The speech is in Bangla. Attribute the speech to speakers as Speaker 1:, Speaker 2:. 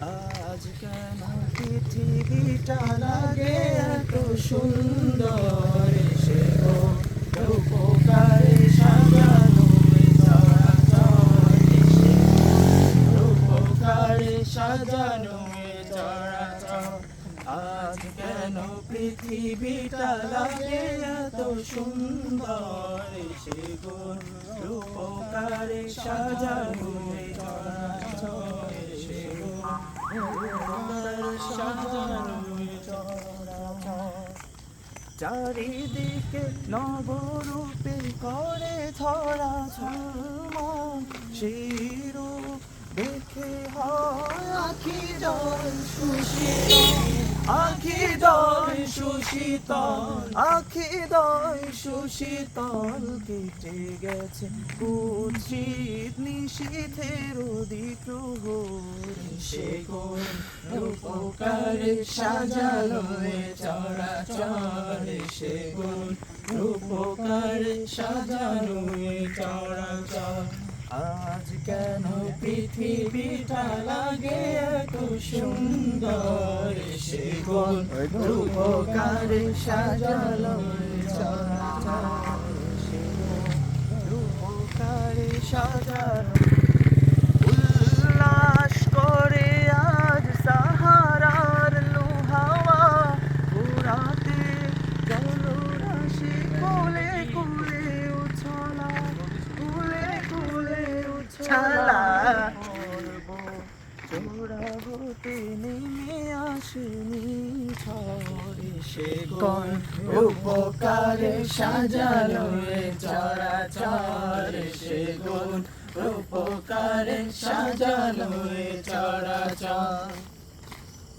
Speaker 1: আজ কেন পৃথিবীটা লাগে এত সুন্দর, সে গো রূপকারে সাজানো এ চরাচর, সে রূপকারে সাজানো এ চরাচর। আজ কেন পৃথিবীটা লাগে এত সুন্দর, সে গো রূপকারে সাজানো এ চরাচর, সে গো রূপকারে সাজানো এ চরাচর। চারিদিকে নবরূপে করে ধরা ঝলমল, সেই রূপ দেখে হয় আখি জল সুশীতল, আখি জল সুশীতল, আখি জল সুশীতল। কেটে গেছে কুৎসিত নিশীথের অধিগ্রহণ, সে কোন রূপকারে সাজানো এ চরাচর, সে কোন রূপকারে সাজানো এ চরাচর। আজ কেন পৃথিবীটা লাগে এত সুন্দর, সে কোন রূপকারে সাজানো এ চরাচর, সে কোন রূপকারে সাজানো। উল্লাস করে আজ সাহারার লোহাওয়া, পুরাতে গেল রাশি কোলে কোলে উছলা, কুলে কুলে উছলা। চোরাবতে নেমে আসেনি ঝড়ে, সে কোন রূপকারে সাজানো এ চরাচর, সে কোন রূপকারে সাজানো এ চরাচর।